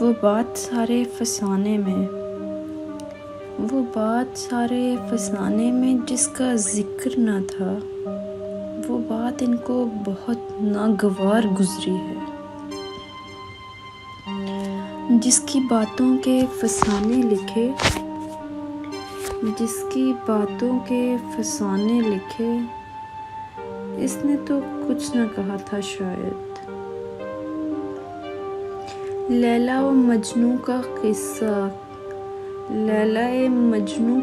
वो बात सारे फसाने में जिसका जिक्र न था, वो बात इनको बहुत नागवार गुजरी है। जिसकी बातों के फसाने लिखे, इसने तो कुछ न कहा था शायद। लैला मजनू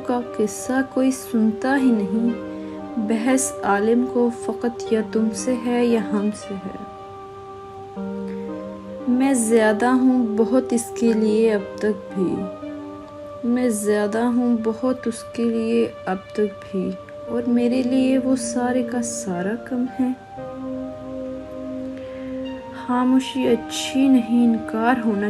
का किस्सा कोई सुनता ही नहीं। बहस आलिम को फ़कत या तुमसे है या हमसे है। मैं ज़्यादा हूँ बहुत इसके लिए अब तक भी, और मेरे लिए वो सारे का सारा कम है। खामोशी अच्छी नहीं, इनकार होना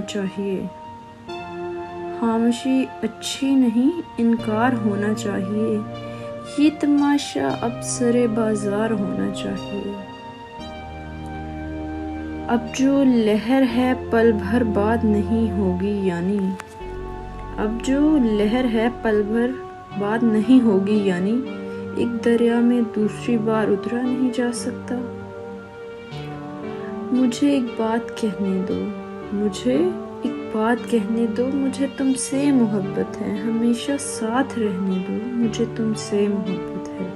चाहिए। ये तमाशा अब सरे बाजार होना चाहिए। अब जो लहर है पल भर बाद नहीं होगी यानी एक दरिया में दूसरी बार उतरा नहीं जा सकता। मुझे एक बात कहने दो, मुझे तुमसे मोहब्बत है। हमेशा साथ रहने दो, मुझे तुमसे मोहब्बत है।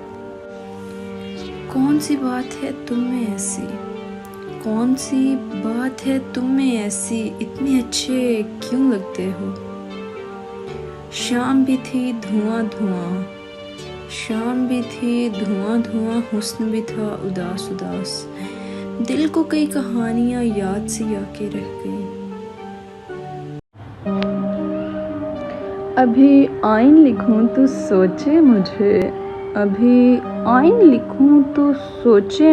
कौन सी बात है तुम में ऐसी, इतने अच्छे क्यों लगते हो। शाम भी थी धुआं, हुस्न भी था उदास। दिल को कई कहानियां याद सी आके रह गई। अभी आइन लिखूं तो सोचे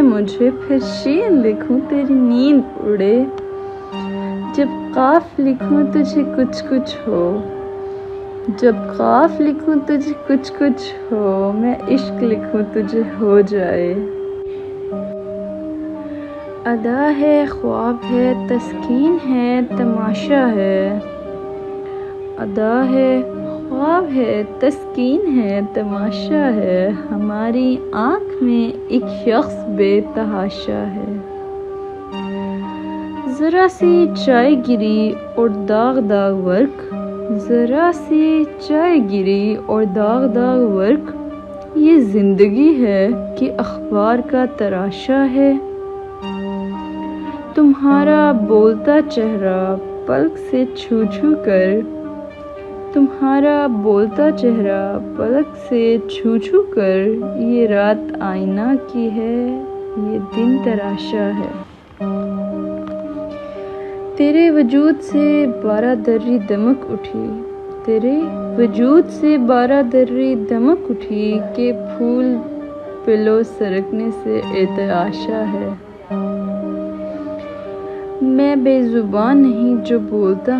मुझे, फिर शेर लिखूं तेरी नींद उड़े। जब काफ लिखूं तुझे कुछ हो, मैं इश्क लिखूं तुझे हो जाए। अदा है, ख्वाब है, तस्कीन है, तमाशा है। हमारी आँख में एक शख्स बेतहाशा है। जरा सी चाय गिरी और दाग वर्क, ये जिंदगी है कि अखबार का तराशा है। तुम्हारा बोलता चेहरा पलक से छू कर, ये रात आईना की है, ये दिन तराशा है। तेरे वजूद से बारादर्री दमक उठी के फूल पिलो सरकने से एतआशा है। मैं बेजुबान नहीं जो बोलता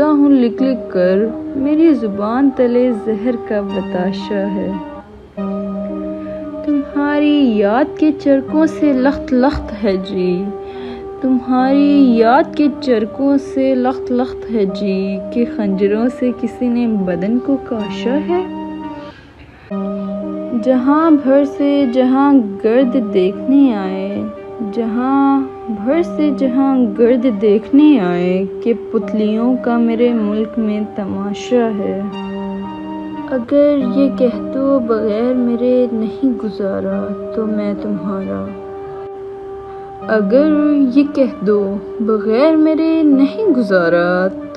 हूँ लिख कर, मेरी जुबान तले जहर का बताशा है। तुम्हारी याद के चरकों से लख्त है जी, कि खंजरों से किसी ने बदन को काशा है। जहां भर से जहां गर्द देखने आए, कि पुतलियों का मेरे मुल्क में तमाशा है। अगर ये कह दो बगैर मेरे नहीं गुजारा, तो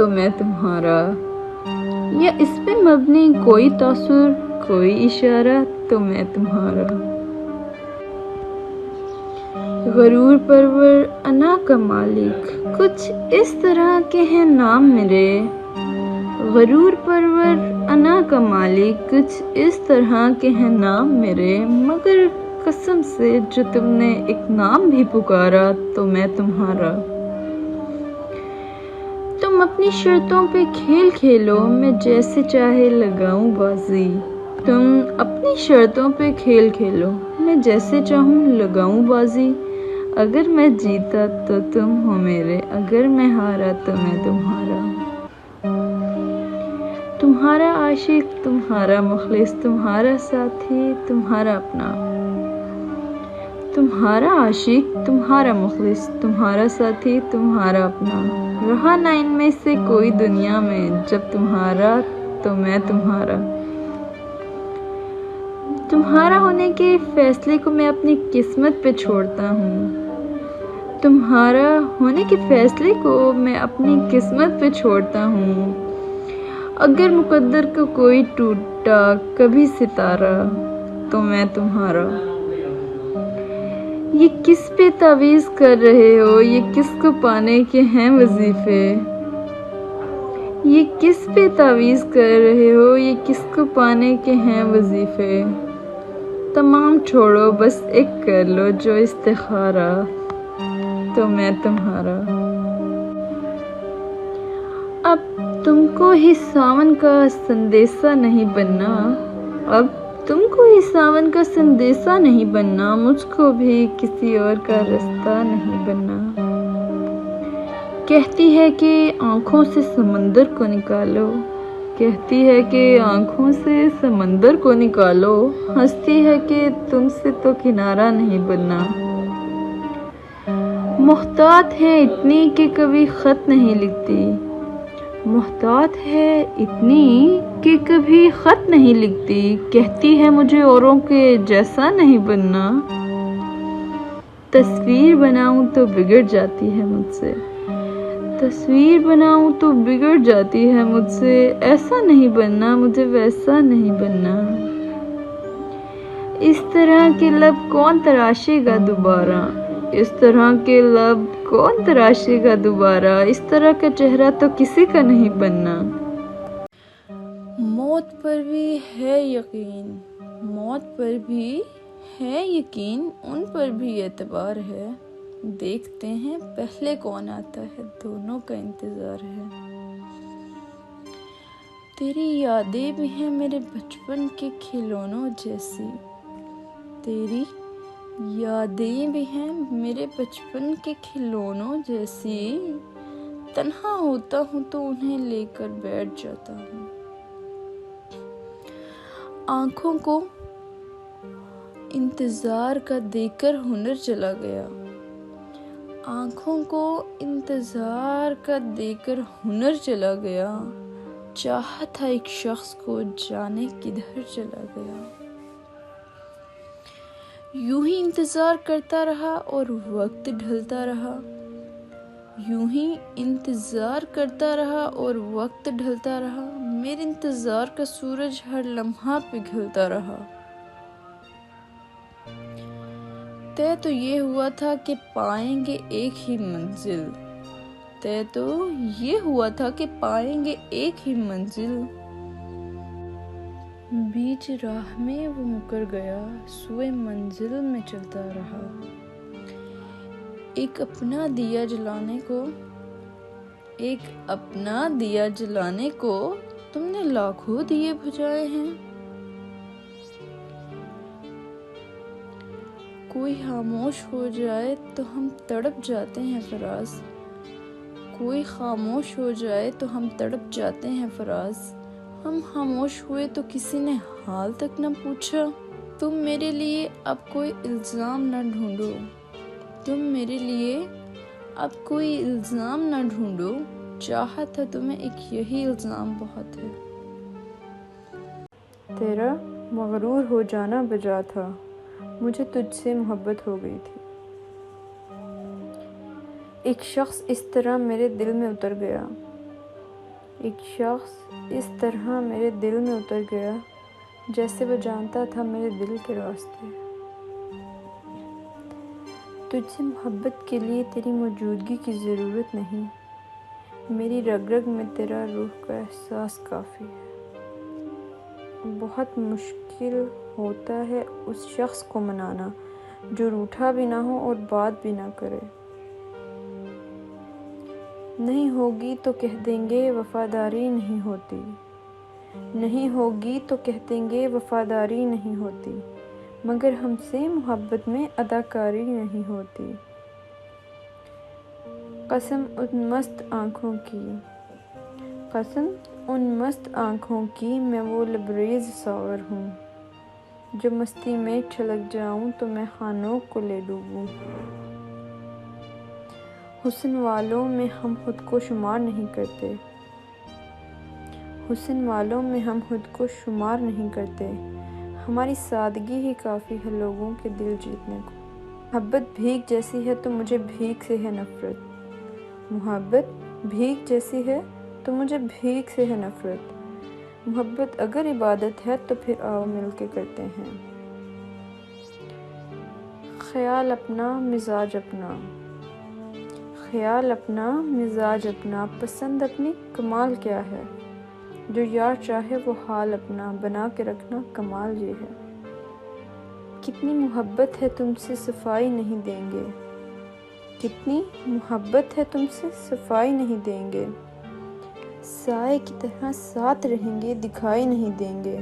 मैं तुम्हारा। या इस पे मबनी कोई तासुर, कोई इशारा, तो मैं तुम्हारा। गरूर परवर अना का मालिक, कुछ इस तरह के हैं नाम मेरे। मगर कसम से जो तुमने एक नाम भी पुकारा, तो मैं तुम्हारा। तुम अपनी शर्तों पे खेल खेलो, मैं जैसे चाहे लगाऊं बाजी। अगर मैं जीता तो तुम हो मेरे, अगर मैं हारा तो मैं तुम्हारा। तुम्हारा आशिक, तुम्हारा मुखलिस, तुम्हारा साथी, तुम्हारा अपना। तुम्हारा आशिक, तुम्हारा मुखलिस, तुम्हारा साथी, तुम्हारा अपना। रहा ना इनमें से कोई दुनिया में, जब तुम्हारा तो मैं तुम्हारा। तुम्हारा होने के फैसले को मैं अपनी किस्मत पे छोड़ता हूँ। तुम्हारा होने के फैसले को मैं अपनी किस्मत पे छोड़ता हूँ। अगर मुकद्दर को कोई टूटा कभी सितारा, तो मैं तुम्हारा। ये किस पे तावीज़ कर रहे हो, ये किसको पाने के हैं वजीफे। ये किस पे तावीज़ कर रहे हो, ये किसको पाने के हैं वजीफे। तमाम छोड़ो, बस एक कर लो जो इस्तिखारा, तो मैं तुम्हारा। अब तुमको ही सावन का संदेशा नहीं बनना, अब तुमको ही सावन का संदेशा नहीं बनना, मुझको भी किसी और का रास्ता नहीं बनना। कहती है कि आँखों से समंदर को निकालो, कहती है कि आँखों से समंदर को निकालो, हंसती है कि तुमसे तो किनारा नहीं बनना। मुहतात है इतनी कि कभी ख़त नहीं लिखती, मुहतात है इतनी कि कभी ख़त नहीं लिखती। कहती है मुझे औरों के जैसा नहीं बनना, तस्वीर बनाऊं तो बिगड़ जाती है मुझसे, तस्वीर बनाऊं तो बिगड़ जाती है मुझसे। ऐसा नहीं बनना, मुझे वैसा नहीं बनना। इस तरह के लब कौन तराशेगा दोबारा, इस तरह के लब कौन तराशेगा दोबारा। इस तरह का चेहरा तो किसी का नहीं बनना। मौत पर भी है यकीन, मौत पर भी है यकीन, उन पर भी एतबार है। देखते हैं पहले कौन आता है, दोनों का इंतजार है। तेरी यादें भी हैं मेरे बचपन के खिलौनों जैसी, तेरी यादें भी हैं मेरे बचपन के खिलौनों जैसी। तन्हा होता हूँ तो उन्हें लेकर बैठ जाता हूँ। आँखों को इंतजार का देकर हुनर चला गया, आँखों को इंतजार का देकर हुनर चला गया। चाहा था एक शख्स को, जाने किधर चला गया। यूं ही इंतजार करता रहा और वक्त ढलता रहा, यूं ही इंतजार करता रहा और वक्त ढलता रहा। मेरे इंतजार का सूरज हर लम्हा पिघलता रहा। तय तो ये हुआ था कि पाएंगे एक ही मंजिल, तय तो ये हुआ था कि पाएंगे एक ही मंजिल। बीच राह में वो मुकर गया, सुए मंजिल में चलता रहा। एक अपना दिया जलाने को, एक अपना दिया जलाने को तुमने लाखों दिए बुझाए हैं। कोई खामोश हो जाए तो हम तड़प जाते हैं फराज, कोई खामोश हो जाए तो हम तड़प जाते हैं फराज। हम खामोश हुए तो किसी ने हाल तक न पूछा। तुम मेरे लिए अब कोई इल्ज़ाम न ढूंढो, तुम मेरे लिए अब कोई इल्ज़ाम न ढूंढो। चाहा था तुम्हें एक यही इल्ज़ाम बहुत है। तेरा मगरूर हो जाना बजा था, मुझे तुझसे मोहब्बत हो गई थी। एक शख्स इस तरह मेरे दिल में उतर गया, एक शख्स इस तरह मेरे दिल में उतर गया, जैसे वह जानता था मेरे दिल के रास्ते। तुझसे मोहब्बत के लिए तेरी मौजूदगी की ज़रूरत नहीं, मेरी रग रग में तेरा रूह का एहसास काफ़ी है। बहुत मुश्किल होता है उस शख्स को मनाना जो रूठा भी ना हो और बात भी ना करे। नहीं होगी तो कह देंगे वफादारी नहीं होती, नहीं होगी तो कह देंगे वफादारी नहीं होती, मगर हमसे मोहब्बत में अदाकारी नहीं होती। कसम उन मस्त आँखों की, कसम उन मस्त आँखों की, मैं वो लबरेज सावर हूँ जो मस्ती में छलक जाऊँ तो मैं खानों को ले डूबूँ। हुस्न वालों में हम खुद को शुमार नहीं करते, हुस्न वालों में हम खुद को शुमार नहीं करते, हमारी सादगी ही काफ़ी है लोगों के दिल जीतने को। मोहब्बत भीख जैसी है तो मुझे भीख से है नफ़रत, मोहब्बत भीख जैसी है तो मुझे भीख से है नफ़रत। मोहब्बत अगर इबादत है तो फिर आओ मिल के करते हैं। ख्याल अपना मिजाज अपना, ख्याल अपना मिजाज अपना, पसंद अपनी कमाल क्या है, जो यार चाहे वो हाल अपना बना के रखना कमाल ये है। कितनी मोहब्बत है तुमसे सफाई नहीं देंगे, कितनी मोहब्बत है तुमसे सफाई नहीं देंगे, साए की तरह साथ रहेंगे दिखाई नहीं देंगे।